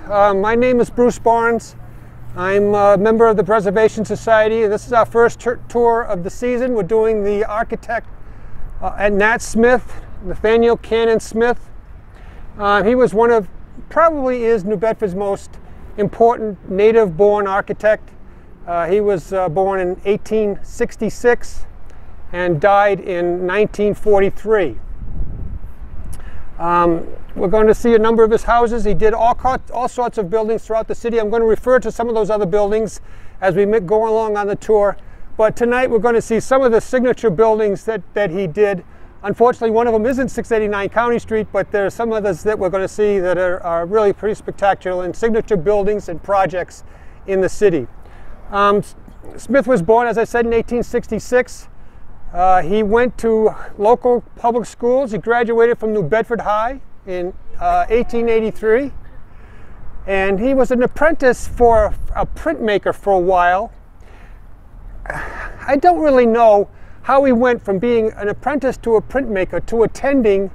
My name is Bruce Barnes. I'm a member of the Preservation Society, and this is our first tour of the season. We're doing the architect at Nat Smith, Nathaniel Cannon Smith. He was probably is New Bedford's most important native-born architect. He was born in 1866 and died in 1943. We're going to see a number of his houses. He did all sorts of buildings throughout the city. I'm going to refer to some of those other buildings as we go along on the tour. But tonight we're going to see some of the signature buildings that he did. Unfortunately, one of them isn't 689 County Street, but there are some others that we're going to see that are really pretty spectacular and signature buildings and projects in the city. Smith was born, as I said, in 1866. He went to local public schools. He graduated from New Bedford High in 1883. And he was an apprentice for a printmaker for a while. I don't really know how he went from being an apprentice to a printmaker to attending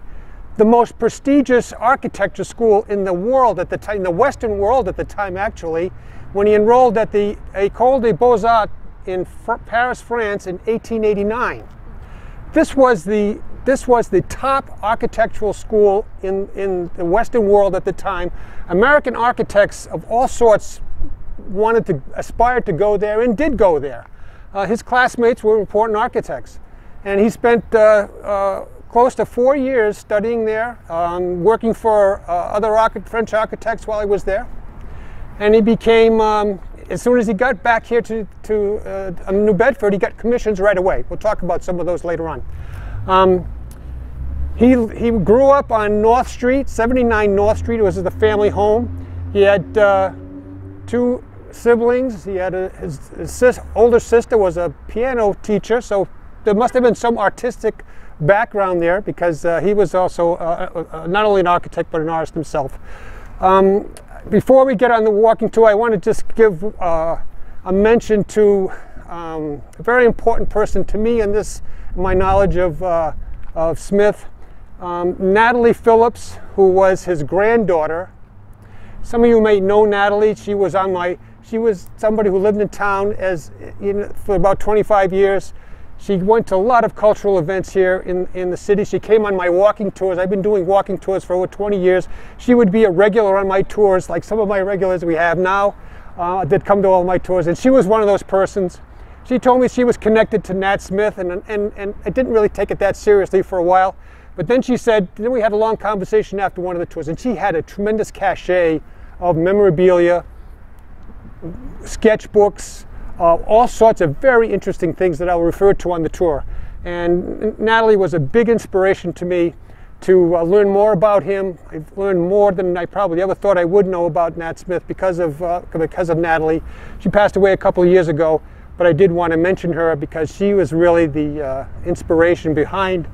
the most prestigious architecture school in the world at the time, in the Western world at the time actually, when he enrolled at the Ecole des Beaux-Arts in Paris, France in 1889. This was the top architectural school in the Western world at the time. American architects of all sorts aspired to go there and did go there. His classmates were important architects, and he spent close to 4 years studying there, working for other French architects while he was there. And he became, as soon as he got back here to New Bedford, he got commissions right away. We'll talk about some of those later on. He grew up on North Street, 79 North Street. It was the family home. He had 2 siblings. He had his older sister was a piano teacher, so there must have been some artistic background there, because he was also not only an architect but an artist himself. Before we get on the walking tour, I want to just give a mention to a very important person to me in my knowledge of Smith, Natalie Phillips, who was his granddaughter. Some of you may know Natalie. She was somebody who lived in town for about 25 years. She went to a lot of cultural events here in the city. She came on my walking tours. I've been doing walking tours for over 20 years. She would be a regular on my tours, like some of my regulars we have now that come to all my tours. And she was one of those persons. She told me she was connected to Nat Smith, and I didn't really take it that seriously for a while. But then then we had a long conversation after one of the tours, and she had a tremendous cachet of memorabilia, sketchbooks, all sorts of very interesting things that I'll refer to on the tour. And Natalie was a big inspiration to me to learn more about him. I've learned more than I probably ever thought I would know about Nat Smith because of Natalie. She passed away a couple of years ago, but I did want to mention her because she was really the inspiration behind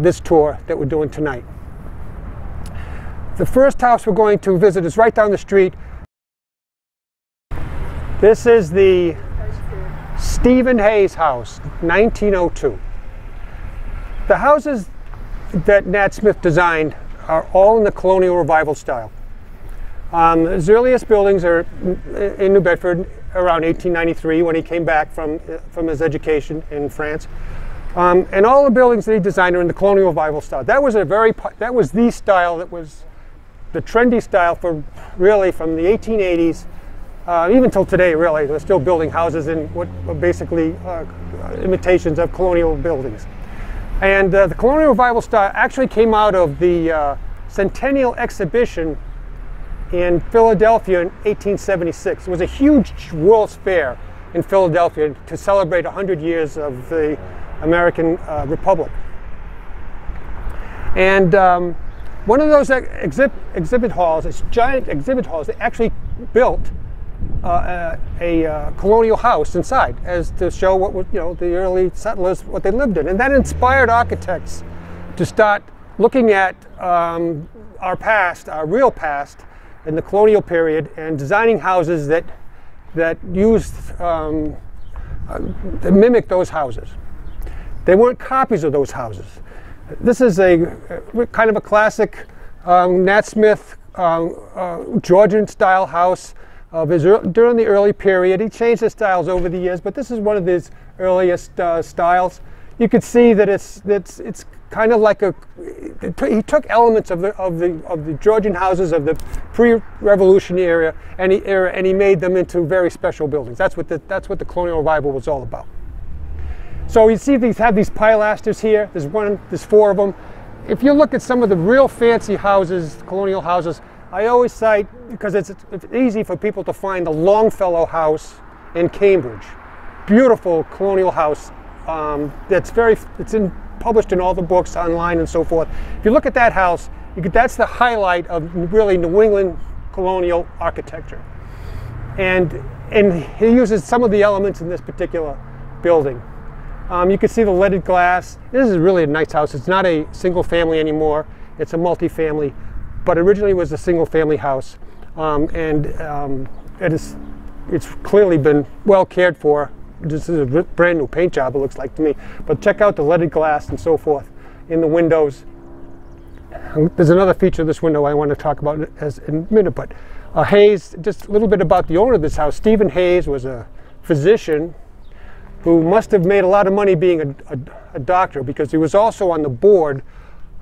this tour that we're doing tonight. The first house we're going to visit is right down the street. This is the Stephen Hayes house, 1902. The houses that Nat Smith designed are all in the Colonial Revival style. His earliest buildings are in New Bedford around 1893 when he came back from his education in France. And all the buildings that he designed are in the Colonial Revival style. That was the style that was the trendy style for really from the 1880s. Even till today, really, they're still building houses in what are basically imitations of colonial buildings. And the Colonial Revival style actually came out of the Centennial Exhibition in Philadelphia in 1876. It was a huge World's Fair in Philadelphia to celebrate 100 years of the American Republic. And one of those exhibit halls, it's giant exhibit halls, they actually built a colonial house inside, as to show what the early settlers, what they lived in, and that inspired architects to start looking at our past, our real past, in the colonial period, and designing houses that used that mimic those houses. They weren't copies of those houses. This is a kind of a classic Nat Smith Georgian-style house of his during the early period. He changed his styles over the years, but this is one of his earliest styles. You could see that it's kind of like he took elements of the Georgian houses of the pre-revolutionary era, and he made them into very special buildings. That's what the Colonial Revival was all about. So you see have these pilasters here. There's 4 of them. If you look at some of the real fancy houses, colonial houses, I always cite, because it's easy for people to find, the Longfellow House in Cambridge. Beautiful colonial house. Published in all the books online and so forth. If you look at that house, that's the highlight of really New England colonial architecture. And he uses some of the elements in this particular building. You can see the leaded glass. This is really a nice house. It's not a single family anymore. It's a multi-family, but originally it was a single family house. It's clearly been well cared for. This is a brand new paint job, it looks like to me. But check out the leaded glass and so forth in the windows. There's another feature of this window I want to talk about in a minute. But Hayes, just a little bit about the owner of this house. Stephen Hayes was a physician who must have made a lot of money being a doctor, because he was also on the board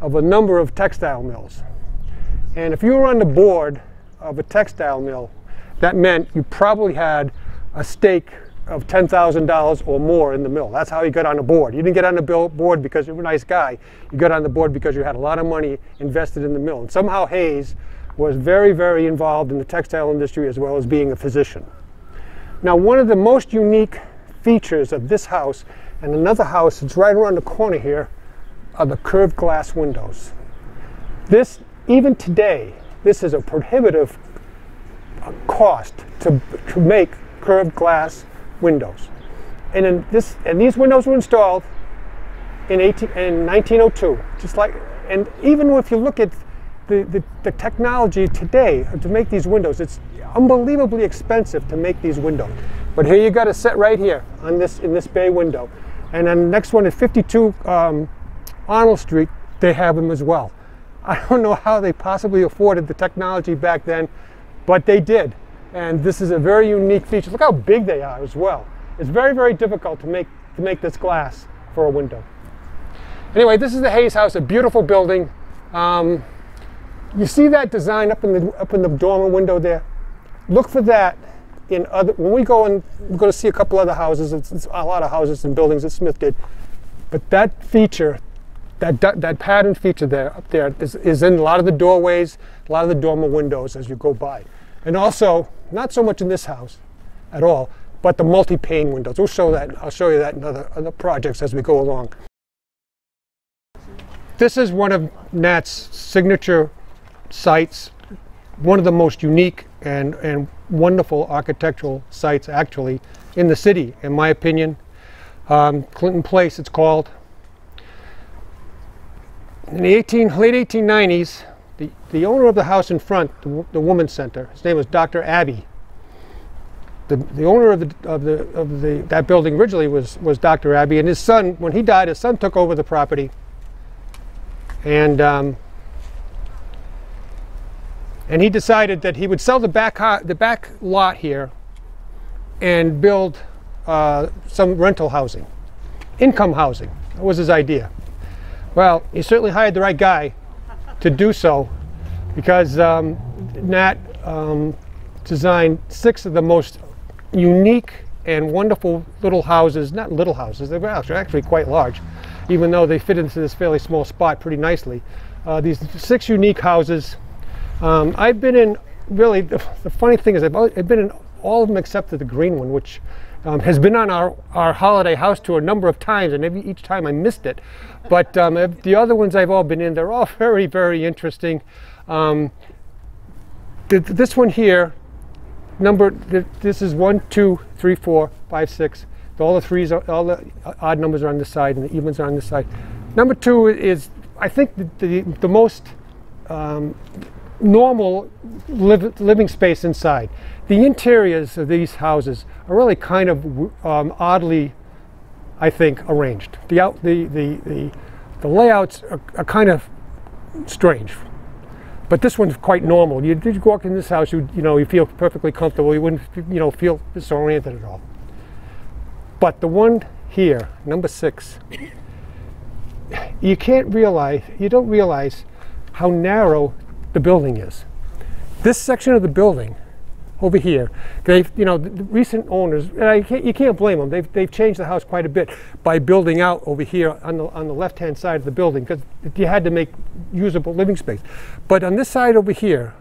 of a number of textile mills. And if you were on the board of a textile mill, that meant you probably had a stake of $10,000 or more in the mill. That's how you got on the board. You didn't get on the board because you were a nice guy. You got on the board because you had a lot of money invested in the mill. And somehow Hayes was very, very involved in the textile industry as well as being a physician. Now, one of the most unique features of this house and another house that's right around the corner here are the curved glass windows. This, even today, this is a prohibitive cost to make curved glass windows. And these windows were installed in 1902. And even if you look at the technology today to make these windows, it's unbelievably expensive to make these windows. But here you got a set right here in this bay window. And then the next one is 52 Arnold Street. They have them as well. I don't know how they possibly afforded the technology back then, but they did. And this is a very unique feature. Look how big they are as well. It's very, very difficult to make this glass for a window. Anyway, this is the Hayes house, a beautiful building. You see that design up in the dormer window there? Look for that when we go in. We're going to see a couple other houses. It's a lot of houses and buildings that Smith did. But that feature, that pattern feature there up there is in a lot of the doorways, a lot of the dormer windows as you go by. And also, not so much in this house at all, but the multi-pane windows. We'll show that. I'll show you that in other projects as we go along. This is one of Nat's signature sites, one of the most unique and wonderful architectural sites actually in the city, in my opinion. Clinton Place, it's called. In the late 1890s, the owner of the house in front, the Women's Center, his name was Dr. Abbey. The owner of that building originally was Dr. Abbey, and his son, when he died, his son took over the property, and he decided that he would sell the back lot here and build some rental housing, income housing. That was his idea. Well, he certainly hired the right guy to do so, because Nat designed 6 of the most unique and wonderful little houses. Not little houses, they're actually quite large, even though they fit into this fairly small spot pretty nicely. These 6 unique houses. I've been in, really, the funny thing is I've been in all of them except for the green one, which has been on our holiday house tour a number of times, and each time I missed it. But the other ones I've all been in, they're all very, very interesting. This one here, this is 1, 2, 3, 4, 5, 6. All the odd numbers are on this side, and the evens are on this side. Number 2 is, I think, the most normal living space inside. The interiors of these houses are really kind of oddly, I think, arranged. The layouts are kind of strange. But this one's quite normal. You walk in this house, you feel perfectly comfortable. You wouldn't feel disoriented at all. But the one here, number 6, you don't realize how narrow the building is. This section of the building over here, the recent owners, and you can't blame them. They've changed the house quite a bit by building out over here on the left-hand side of the building, because you had to make usable living space. But on this side over here,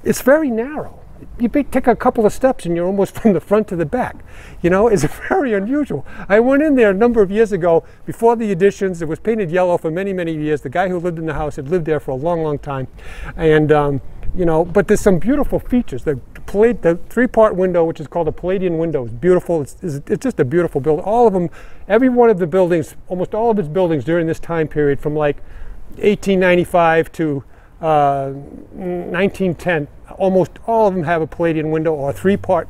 it's very narrow. You take a couple of steps and you're almost from the front to the back. It's very unusual. I went in there a number of years ago, before the additions. It was painted yellow for many, many years. The guy who lived in the house had lived there for a long, long time. And, but there's some beautiful features. The 3-part window, which is called a Palladian window, is beautiful. It's just a beautiful building. All of them, every one of the buildings, almost all of its buildings during this time period, from like 1895 to 1910, almost all of them have a Palladian window or a three-part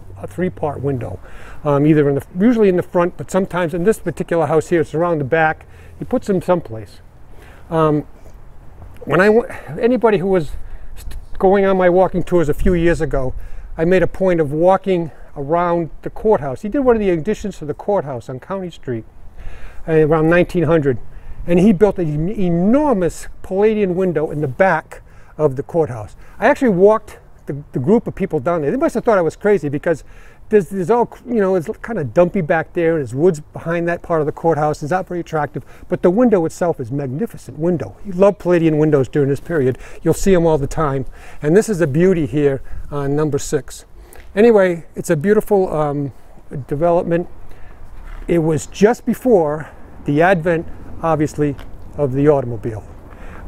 window, either usually in the front, but sometimes in this particular house here, it's around the back. He puts them someplace. Anybody who was going on my walking tours a few years ago, I made a point of walking around the courthouse. He did one of the additions to the courthouse on County Street around 1900. And he built an enormous Palladian window in the back of the courthouse. I actually walked the group of people down there. They must have thought I was crazy, because there's all, it's kind of dumpy back there, and there's woods behind that part of the courthouse. It's not very attractive, but the window itself is a magnificent window. You love Palladian windows during this period. You'll see them all the time. And this is a beauty here on number 6. Anyway, it's a beautiful development. It was just before the advent, obviously, of the automobile,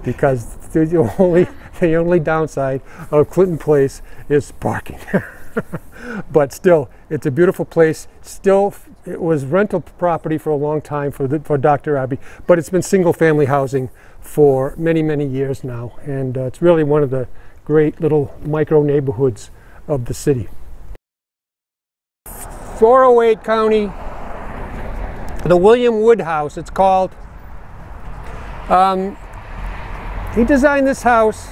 because the only downside of Clinton Place is parking. But still, it's a beautiful place. Still, it was rental property for a long time for Dr. Abbey, but it's been single-family housing for many, many years now, and it's really one of the great little micro neighborhoods of the city. 408 County, the William Wood House, it's called. He designed this house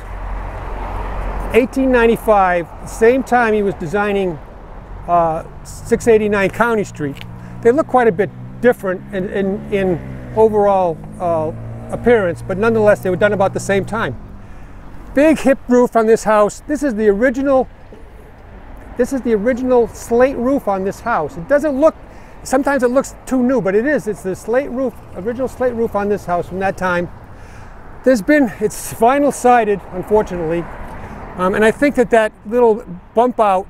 1895, the same time he was designing 689 County Street. They look quite a bit different in overall appearance, but nonetheless they were done about the same time. Big hip roof on this house. This is the original slate roof on this house. It doesn't look, sometimes it looks too new, but it is. It's the slate roof, original slate roof on this house from that time. It's vinyl sided, unfortunately. And I think that little bump out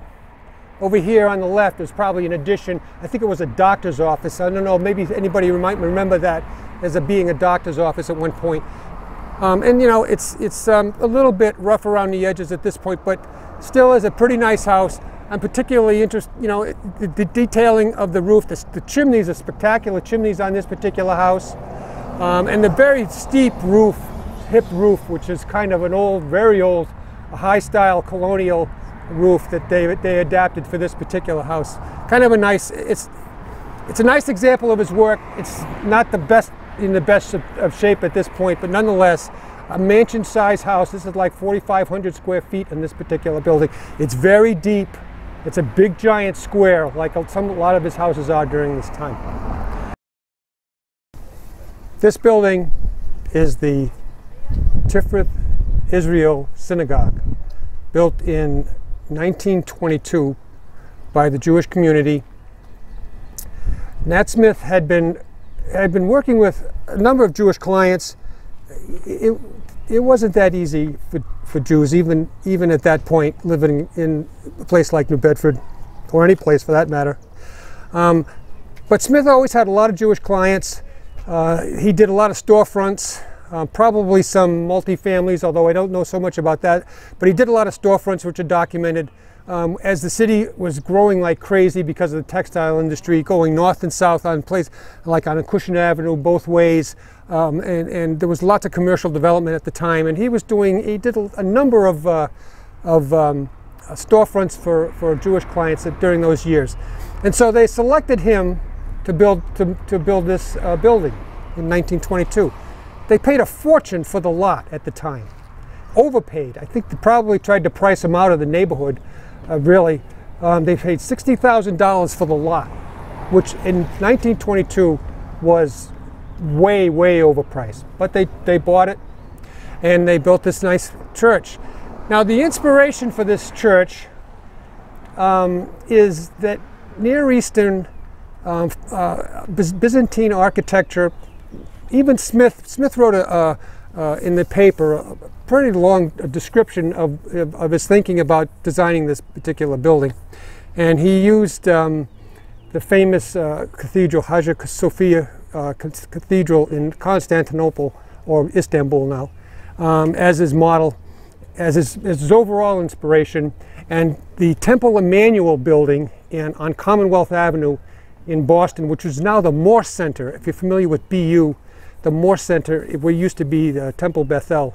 over here on the left is probably an addition. I think it was a doctor's office. I don't know, maybe anybody might remember that as being a doctor's office at one point. And it's a little bit rough around the edges at this point, but still is a pretty nice house. I'm particularly interested, the detailing of the roof. The chimneys are spectacular chimneys on this particular house. And the very steep roof, hip roof, which is kind of an old, very old, high-style colonial roof that they adapted for this particular house. Kind of a nice, it's a nice example of his work. It's not in the best of shape at this point, but nonetheless, a mansion-sized house. This is like 4,500 square feet in this particular building. It's very deep. It's a big, giant square, like a lot of his houses are during this time. This building is the Tifereth Israel Synagogue, built in 1922 by the Jewish community. Nat Smith had been working with a number of Jewish clients. It wasn't that easy for Jews, even at that point, living in a place like New Bedford, or any place for that matter. But Smith always had a lot of Jewish clients. He did a lot of storefronts. Probably some multi-families, although I don't know so much about that. But he did a lot of storefronts, which are documented. As the city was growing like crazy because of the textile industry, going north and south on places like on Acushnet Avenue both ways, and there was lots of commercial development at the time. And he did a number of storefronts for Jewish clients during those years. And so they selected him to build this building in 1922. They paid a fortune for the lot at the time. overpaid. I think they probably tried to price them out of the neighborhood, really. They paid $60,000 for the lot, which in 1922 was way, way overpriced. But they bought it, and they built this nice church. Now, the inspiration for this church is that Near Eastern Byzantine architecture. Even Smith wrote in the paper a pretty long description of his thinking about designing this particular building. And he used the famous cathedral, Hagia Sophia Cathedral in Constantinople, or Istanbul now, as his model, as his overall inspiration. And the Temple Emmanuel building on Commonwealth Avenue in Boston, which is now the Morse Center. If you're familiar with BU, the Morse Center, where used to be the Temple Bethel.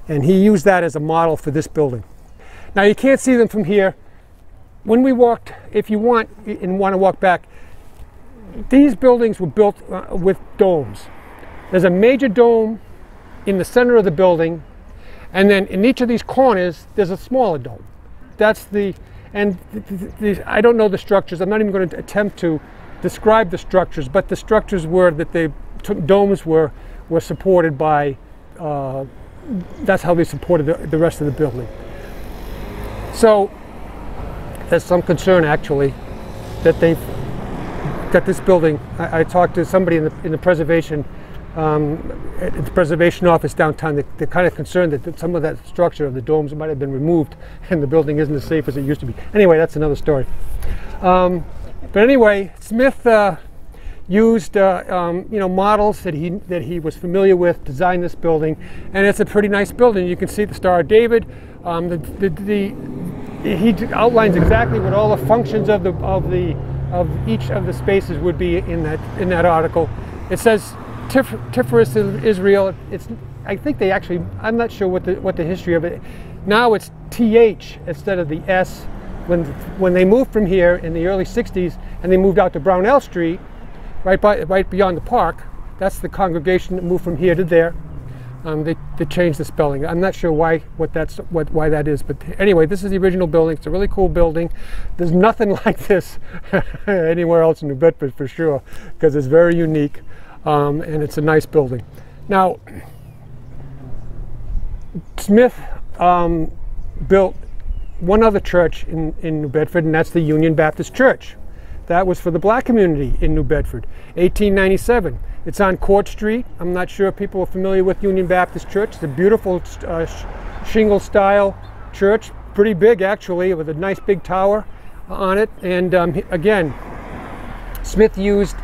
And he used that as a model for this building. Now, you can't see them from here. When we walked, if you want and want to walk back, these buildings were built with domes. There's a major dome in the center of the building, and then in each of these corners, there's a smaller dome. That's the, and I don't know the structures. I'm not even going to attempt to describe the structures, but the structures were that they domes were supported by, that's how they supported the rest of the building. So there's some concern actually that this building, I talked to somebody in the preservation at the preservation office downtown. They're kind of concerned that some of that structure of the domes might have been removed and the building isn't as safe as it used to be. Anyway, that's another story. But anyway, Smith used models that he was familiar with, designed this building, and it's a pretty nice building. You can see the Star of David. He outlines exactly what all the functions of each of the spaces would be in that article. It says Tifereth in Israel. I think they actually, I'm not sure what the history of it. Now it's TH instead of the S. When they moved from here in the early 60s and they moved out to Brownell Street, right beyond the park, that's the congregation that moved from here to there. They changed the spelling. I'm not sure why that is, but anyway, this is the original building. It's a really cool building. There's nothing like this anywhere else in New Bedford for sure, because it's very unique, and it's a nice building. Now, Smith built one other church in New Bedford, and that's the Union Baptist Church. That was for the black community in New Bedford, 1897. It's on Court Street. I'm not sure if people are familiar with Union Baptist Church. It's a beautiful shingle-style church, pretty big actually, with a nice big tower on it. And again, Smith used,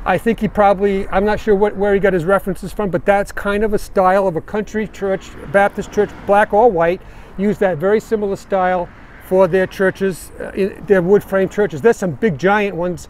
I think I'm not sure where he got his references from, but that's kind of a style of a country church, Baptist church, black or white, used that very similar style for their churches, their wood frame churches. There's some big giant ones,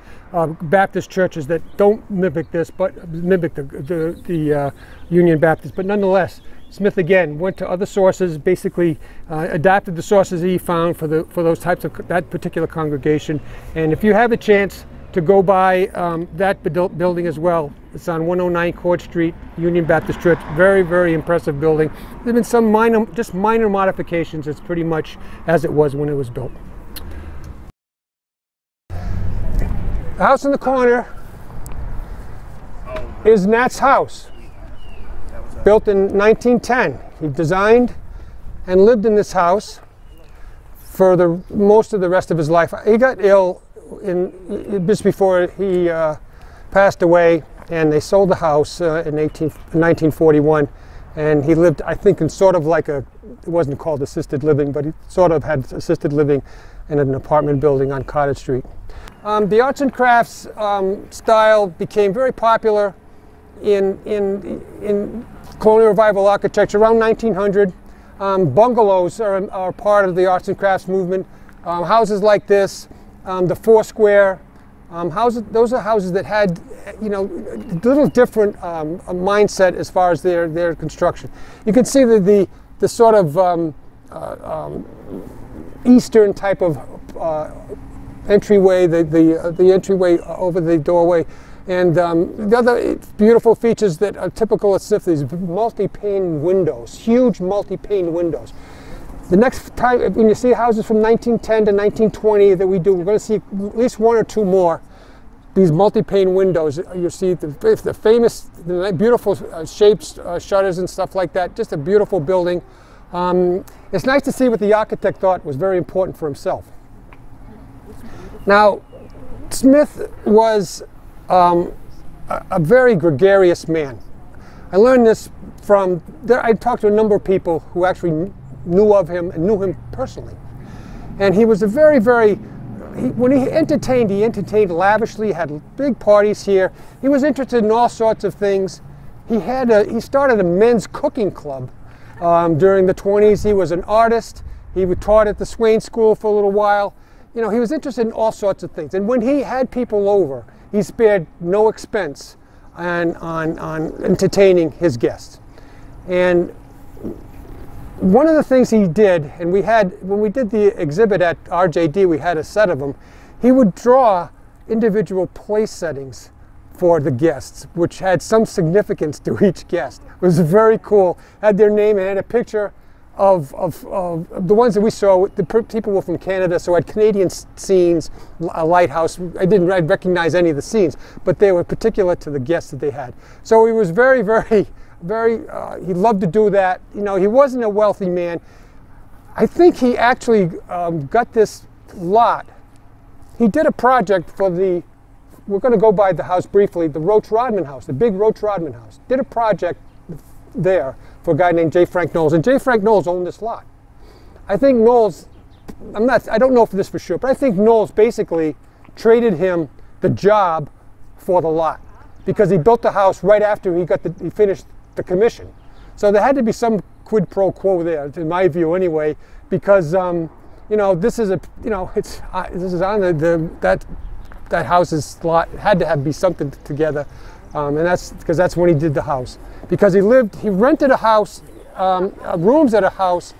Baptist churches that don't mimic this, but mimic the Union Baptist. But nonetheless, Smith again went to other sources, basically adapted the sources he found for those types of that particular congregation. And if you have a chance to go by that building as well, it's on 109 Court Street, Union Baptist Church. Very, very impressive building. There's been some minor modifications. It's pretty much as it was when it was built. The house in the corner is Nat's house, built in 1910. He designed and lived in this house for most of the rest of his life. He got ill just before he passed away, and they sold the house in 1941, and he lived, I think, in sort of like it wasn't called assisted living, but he sort of had assisted living in an apartment building on Cottage Street. The arts and crafts style became very popular in Colonial Revival architecture around 1900. Bungalows are part of the arts and crafts movement. Houses like this, the four square houses, those are houses that had, a little different mindset as far as their construction. You can see that the sort of Eastern type of entryway, the entryway over the doorway, And the other beautiful features that are typical of Smith is multi-pane windows, huge multi-pane windows. The next time, when you see houses from 1910 to 1920 that we do, we're going to see at least one or two more. These multi-pane windows, you see the famous, the beautiful shaped shutters and stuff like that. Just a beautiful building. It's nice to see what the architect thought was very important for himself. Now, Smith was a very gregarious man. I learned this from, I talked to a number of people who actually knew of him and knew him personally. And he was a very, when he entertained lavishly, had big parties here. He was interested in all sorts of things. He started a men's cooking club during the 20s. He was an artist. He taught at the Swain School for a little while. You know, he was interested in all sorts of things. And when he had people over, he spared no expense on entertaining his guests. And one of the things he did, and when we did the exhibit at RJD, we had a set of them, he would draw individual place settings for the guests, which had some significance to each guest. It was very cool. Had their name and had a picture of the ones that we saw. The people were from Canada, so I had Canadian scenes, a lighthouse. I didn't recognize any of the scenes, but they were particular to the guests that they had. So he was very, he loved to do that. You know, he wasn't a wealthy man. I think he actually got this lot. He did a project for we're going to go by the house briefly, the Rodman house, the big Rodman house. Did a project there for a guy named J. Frank Knowles, and J. Frank Knowles owned this lot. I think Knowles, I don't know for this for sure, but I think Knowles basically traded him the job for the lot because he built the house right after he finished the commission. So there had to be some quid pro quo there, in my view anyway, because you know, this is this is on that house's lot. It had to be something together, and that's because that's when he did the house. Because he rented a house, rooms at a house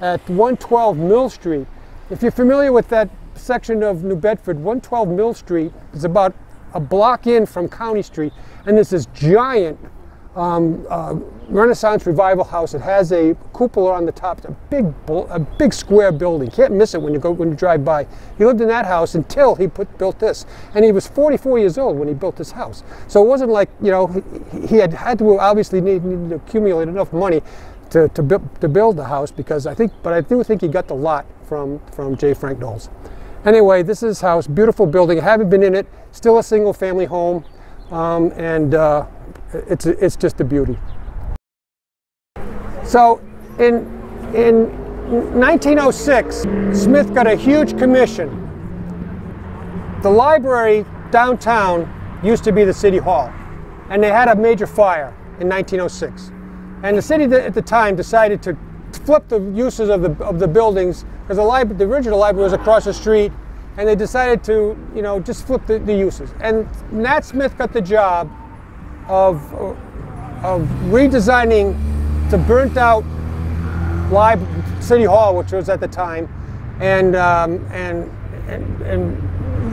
at 112 Mill Street. If you're familiar with that section of New Bedford, 112 Mill Street is about a block in from County Street, and there's this giant Renaissance Revival house. It has a cupola on the top. It's a big square building. You can't miss it when you drive by. He lived in that house until he built this, and he was 44 years old when he built this house. So it wasn't like, you know, he had to obviously need to accumulate enough money to build the house, because I do think he got the lot from J. Frank Knowles. Anyway, this is his house. Beautiful building. I haven't been in it. Still a single family home, and it's just a beauty. So in 1906, Smith got a huge commission. The library downtown used to be the city hall, and they had a major fire in 1906. And the city at the time decided to flip the uses of the buildings, because the original library was across the street, and they decided to, you know, just flip the uses. And Nat Smith got the job of redesigning the burnt out City Hall, which was at the time, and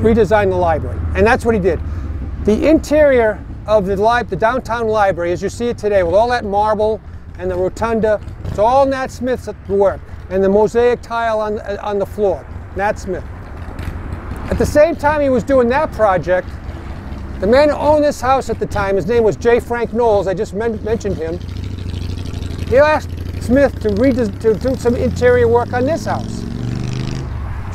redesign the library. And that's what he did. The interior of the downtown library, as you see it today, with all that marble and the rotunda, it's all Nat Smith's work, and the mosaic tile on the floor, Nat Smith. At the same time he was doing that project, the man who owned this house at the time, his name was J. Frank Knowles, I just mentioned him, he asked Smith to do some interior work on this house.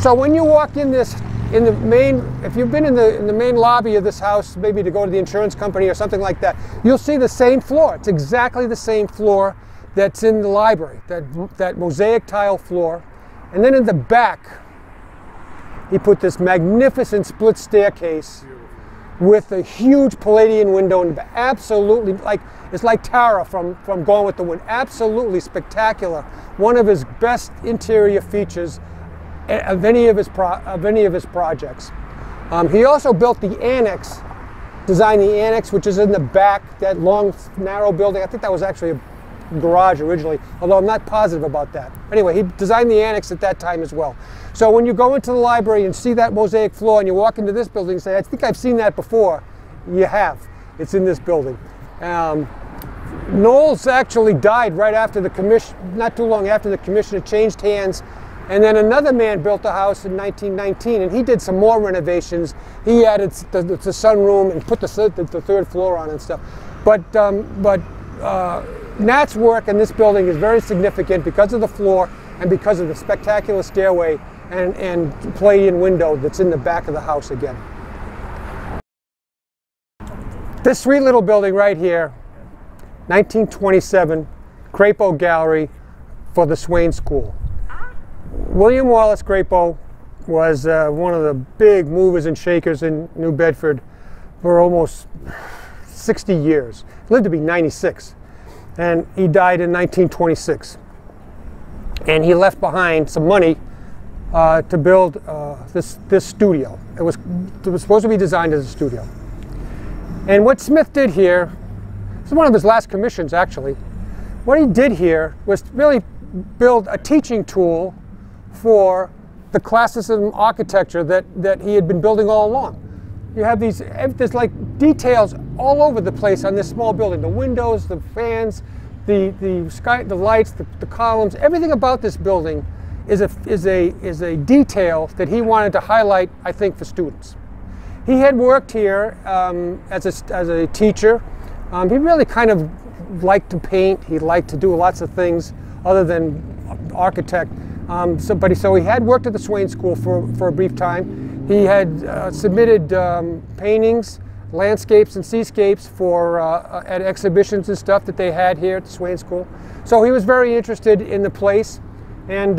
So when you walk in the main, if you've been in the main lobby of this house, maybe to go to the insurance company or something like that, you'll see the same floor. It's exactly the same floor that's in the library, that mosaic tile floor. And then in the back, he put this magnificent split staircase with a huge Palladian window, and absolutely, it's like Tara from Gone with the Wind. Absolutely spectacular. One of his best interior features of any of his projects. He also built the annex, designed the annex, which is in the back, that long, narrow building. I think that was actually a garage originally, although I'm not positive about that. Anyway, he designed the annex at that time as well. So when you go into the library and see that mosaic floor and you walk into this building and say, I think I've seen that before, you have. It's in this building. Knowles actually died right after the commission, not too long after the commission had changed hands. And then another man built the house in 1919, and he did some more renovations. He added the sunroom and put the third floor on and stuff. But Nat's work in this building is very significant because of the floor and because of the spectacular stairway and Palladian window that's in the back of the house again. This sweet little building right here, 1927, Crapo Gallery for the Swain School. William Wallace Crapo was one of the big movers and shakers in New Bedford for almost 60 years. He lived to be 96, and he died in 1926. And he left behind some money to build this studio. It was supposed to be designed as a studio. And what Smith did here, this is one of his last commissions actually, what he did here was really build a teaching tool for the classicism architecture that he had been building all along. You have there's like details all over the place on this small building. The windows, the fans, the sky, the lights, the columns, everything about this building is a detail that he wanted to highlight, I think, for students. He had worked here as a teacher. He really kind of liked to paint. He liked to do lots of things other than architect. So he had worked at the Swain School for a brief time. He had submitted paintings, landscapes and seascapes at exhibitions and stuff that they had here at the Swain School. So he was very interested in the place, and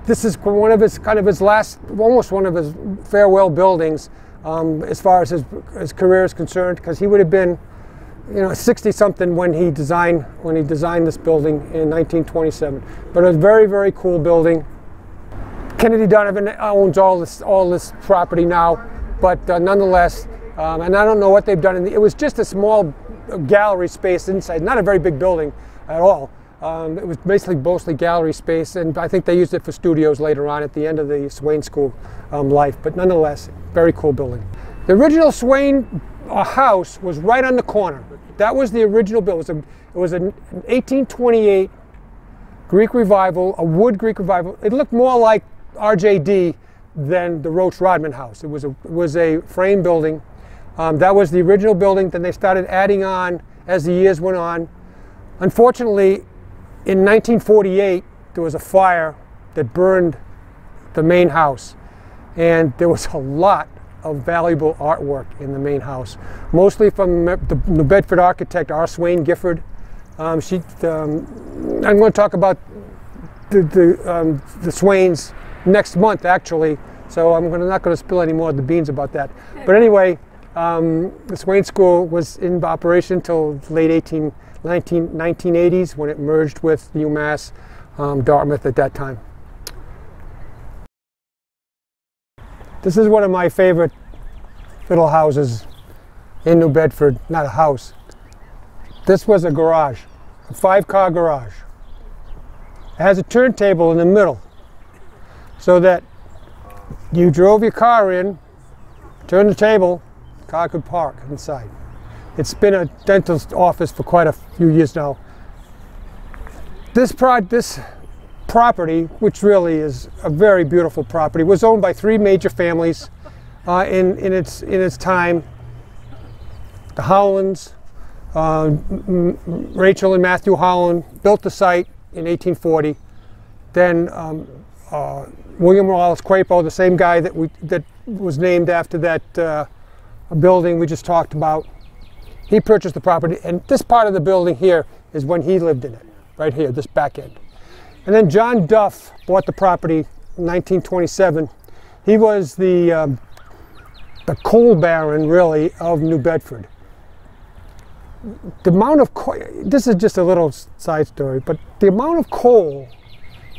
this is one of his last, almost one of his farewell buildings as far as his career is concerned, because he would have been, 60-something when he designed this building in 1927. But it was a very, very cool building. Kennedy Donovan owns all this property now, but nonetheless, and I don't know what they've done. It was just a small gallery space inside, not a very big building at all. It was basically mostly gallery space, and I think they used it for studios later on at the end of the Swain School life. But nonetheless, very cool building. The original Swain house was right on the corner. That was the original building. It was an 1828 Greek Revival, a wood Greek Revival. It looked more like RJD than the Rotch Rodman house. It was a frame building. That was the original building. Then they started adding on as the years went on. Unfortunately, in 1948, there was a fire that burned the main house, and there was a lot of valuable artwork in the main house, mostly from the New Bedford architect R. Swain Gifford. I'm going to talk about the Swains next month, actually, so I'm not going to spill any more of the beans about that. But anyway, the Swain School was in operation until late 1980s when it merged with UMass Dartmouth at that time. This is one of my favorite little houses in New Bedford. Not a house. This was a garage, a 5-car garage. It has a turntable in the middle so that you drove your car in, turned the table, the car could park inside. It's been a dentist's office for quite a few years now. This property, which really is a very beautiful property, was owned by 3 major families in its time. The Howlands, Rachel and Mathew Howland built the site in 1840. Then William Wallace Crapo, the same guy that was named after that building we just talked about, he purchased the property, and this part of the building here is when he lived in it, right here, this back end. And then John Duff bought the property in 1927. He was the coal baron, really, of New Bedford. The amount of coal, this is just a little side story, but the amount of coal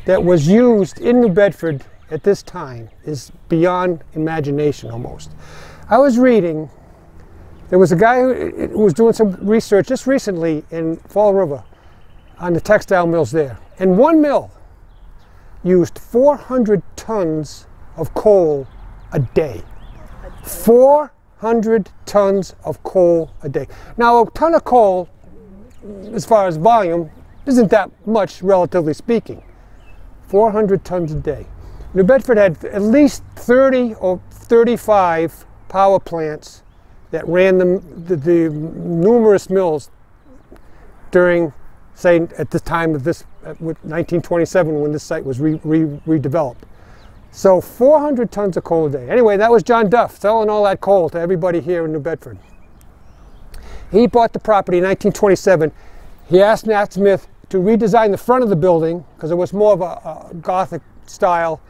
that was used in New Bedford at this time is beyond imagination almost. I was reading, there was a guy who was doing some research just recently in Fall River on the textile mills there. And one mill used 400 tons of coal a day. 400 400 tons of coal a day. Now, a ton of coal, as far as volume, isn't that much, relatively speaking. 400 tons a day. New Bedford had at least 30 or 35 power plants that ran the numerous mills during, say, at the time of this, 1927, when this site was redeveloped. So 400 tons of coal a day. Anyway, that was John Duff selling all that coal to everybody here in New Bedford. He bought the property in 1927. He asked Nat Smith to redesign the front of the building, because it was more of a Gothic style,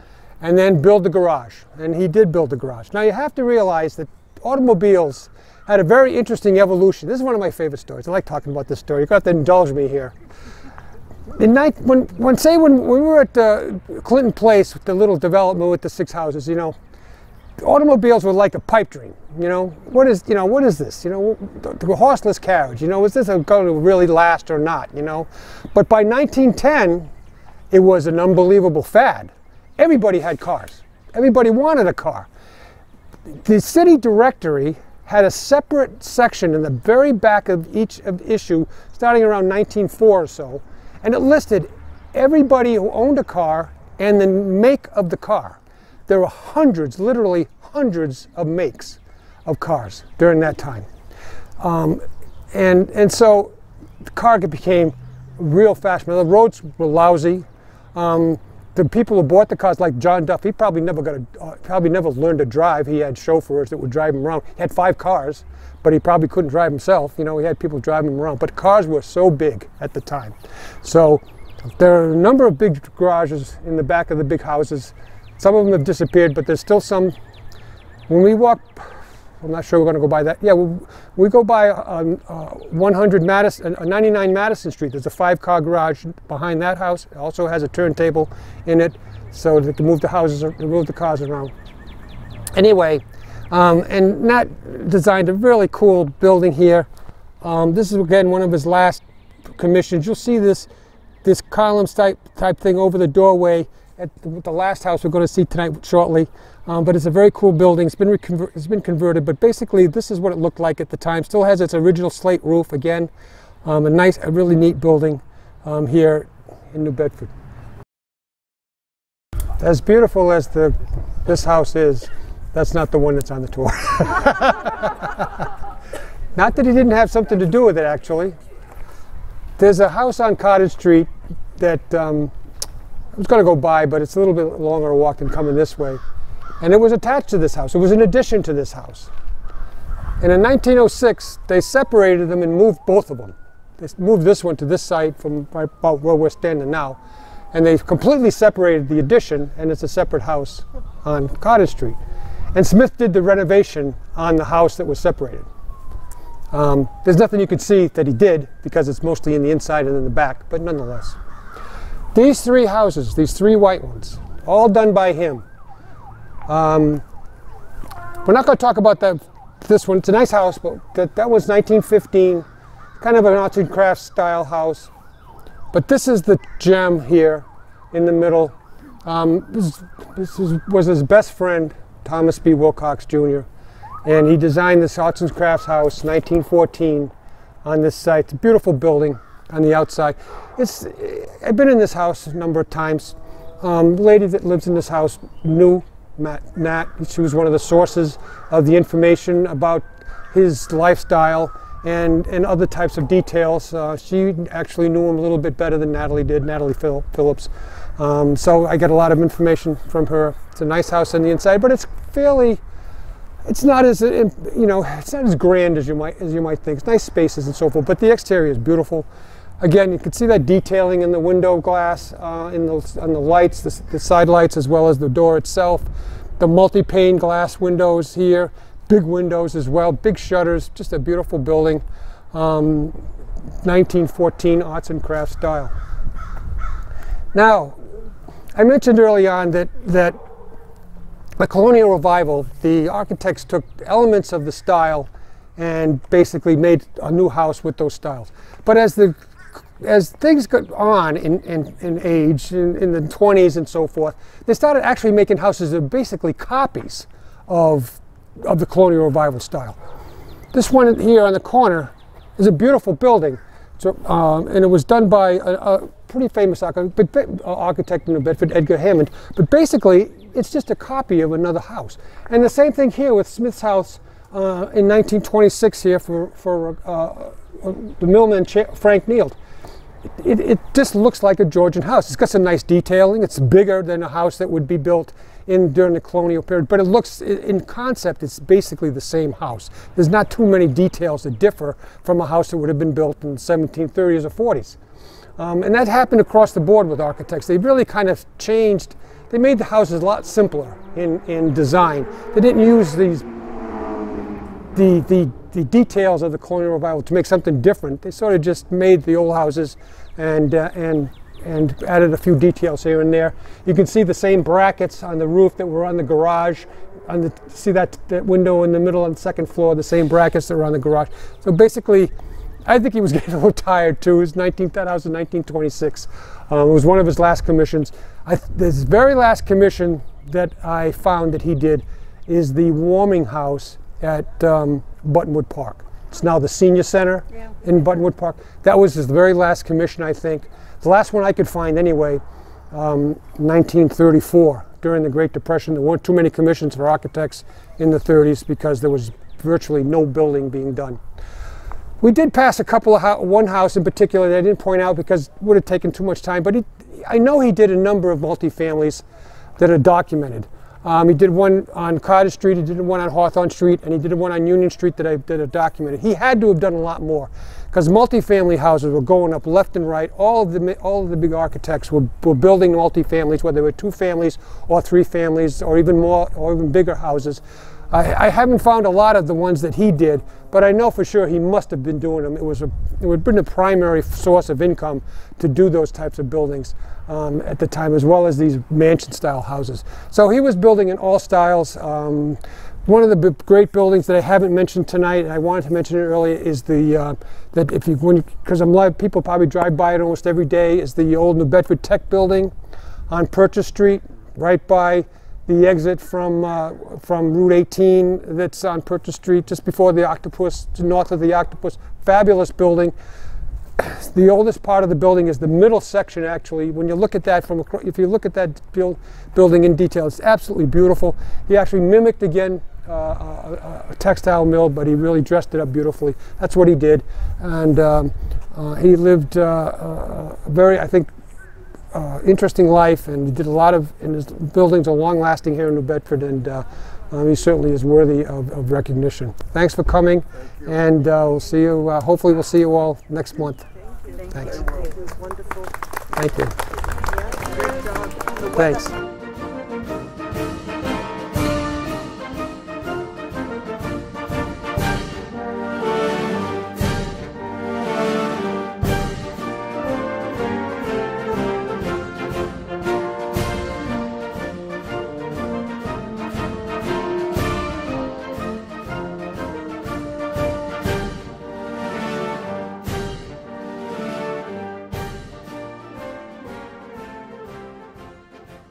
and then build the garage. And he did build the garage. Now you have to realize that automobiles had a very interesting evolution. This is one of my favorite stories. I like talking about this story. You've got to indulge me here. When we were at Clinton Place, with the little development with the 6 houses, you know, automobiles were like a pipe dream. You know, what is this? You know, the horseless carriage. You know, is this going to really last or not? You know, but by 1910, it was an unbelievable fad. Everybody had cars. Everybody wanted a car. The city directory had a separate section in the very back of each issue, starting around 1904 or so, and it listed everybody who owned a car and the make of the car. There were hundreds, literally hundreds of makes of cars during that time. And so the car became real fashionable. The roads were lousy. The people who bought the cars, like John Duff, he probably never learned to drive. He had chauffeurs that would drive him around. He had 5 cars, but he probably couldn't drive himself. You know, he had people driving him around. But cars were so big at the time. So there are a number of big garages in the back of the big houses. Some of them have disappeared, but there's still some. When we walk, I'm not sure we're going to go by that. Yeah, we go by 99 Madison Street. There's a 5-car garage behind that house. It also has a turntable in it, so they can move the cars around. Anyway, and Nat designed a really cool building here. This is again one of his last commissions. You'll see this columns type thing over the doorway at the last house we're going to see tonight shortly. But it's a very cool building. It's been converted, but basically this is what it looked like at the time. Still has its original slate roof. Again, a really neat building here in New Bedford. As beautiful as this house is, that's not the one that's on the tour. Not that he didn't have something to do with it, actually. There's a house on Cottage Street that I was going to go by, but it's a little bit longer a walk than coming this way. And it was attached to this house. It was an addition to this house. And in 1906, they separated them and moved both of them. They moved this one to this site from right about where we're standing now. And they've completely separated the addition, and it's a separate house on Cottage Street. And Smith did the renovation on the house that was separated. There's nothing you can see that he did, because it's mostly in the inside and in the back, but nonetheless. These 3 houses, these 3 white ones, all done by him. We're not going to talk about this one. It's a nice house, but that was 1915, kind of an arts and crafts style house. But this is the gem here in the middle. This was his best friend, Thomas B. Wilcox Jr. And he designed this arts and crafts house, 1914, on this site. It's a beautiful building on the outside. I've been in this house a number of times. The lady that lives in this house knew Nat. She was one of the sources of the information about his lifestyle and other types of details. She actually knew him a little bit better than Natalie did, Natalie Phillips. So I get a lot of information from her. It's a nice house on the inside, but it's not as it's not as grand as you might think. It's nice spaces and so forth, but the exterior is beautiful. Again, you can see that detailing in the window glass, on the lights, the side lights, as well as the door itself. The multi-pane glass windows here, big windows as well, big shutters, just a beautiful building. 1914 arts and crafts style. Now, I mentioned early on that the Colonial Revival, the architects took elements of the style and basically made a new house with those styles. But as things got on in age, in the 20s and so forth, they started actually making houses that are basically copies of of the Colonial Revival style. This one here on the corner is a beautiful building. So, and it was done by a pretty famous architect in New Bedford, Edgar Hammond. But basically, it's just a copy of another house. And the same thing here with Smith's house in 1926 here for the millman Frank Neild. It just looks like a Georgian house. It's got some nice detailing. It's bigger than a house that would be built during the colonial period, but it looks, in concept, it's basically the same house. There's not too many details that differ from a house that would have been built in the 1730s or 40s. And that happened across the board with architects. They really kind of changed, they made the houses a lot simpler in design. They didn't use the details of the Colonial Revival to make something different. They sort of just made the old houses and added a few details here and there. You can see the same brackets on the roof that were on the garage. See that window in the middle on the second floor, the same brackets that were on the garage. So basically, I think he was getting a little tired too. That house in 1926. It was one of his last commissions. This very last commission that I found that he did is the warming house at Buttonwood Park. It's now the Senior Center in Buttonwood Park. That was his very last commission, I think. The last one I could find anyway, 1934, during the Great Depression. There weren't too many commissions for architects in the 30s because there was virtually no building being done. We did pass a couple of one house in particular that I didn't point out because it would have taken too much time, but I know he did a number of multifamilies that are documented. He did one on Carter Street, he did one on Hawthorn Street, and he did one on Union Street that are documented. He had to have done a lot more because multifamily houses were going up left and right. All of the big architects were building multifamilies, whether they were 2 families or 3 families or even more or even bigger houses. I haven't found a lot of the ones that he did, but I know for sure he must have been doing them. It would have been a primary source of income to do those types of buildings at the time, as well as these mansion-style houses. So he was building in all styles. One of the great buildings that I haven't mentioned tonight, and I wanted to mention it earlier, is because people probably drive by it almost every day, is the old New Bedford Tech building on Purchase Street, right by the exit from Route 18 that's on Purchase Street, just before the Octopus, north of the Octopus. Fabulous building. The oldest part of the building is the middle section, actually. When you look at that if you look at that building in detail, it's absolutely beautiful. He actually mimicked, again, a textile mill, but he really dressed it up beautifully. That's what he did. And he lived a very, I think, interesting life, and he did a lot and his buildings are long-lasting here in New Bedford, and he certainly is worthy of recognition. Thanks for coming, and we'll see you. Hopefully, we'll see you all next month. Thanks. It was wonderful. Thank you. Yeah, great job. Thanks.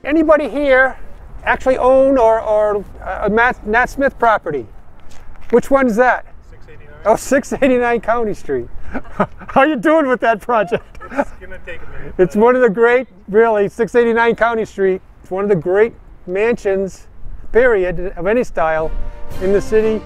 Anybody here actually own or a Nat Smith property? Which one is that? 689. Oh, 689 County Street. How are you doing with that project? It's going to take a minute. It's one of the great, really, 689 County Street. It's one of the great mansions, period, of any style in the city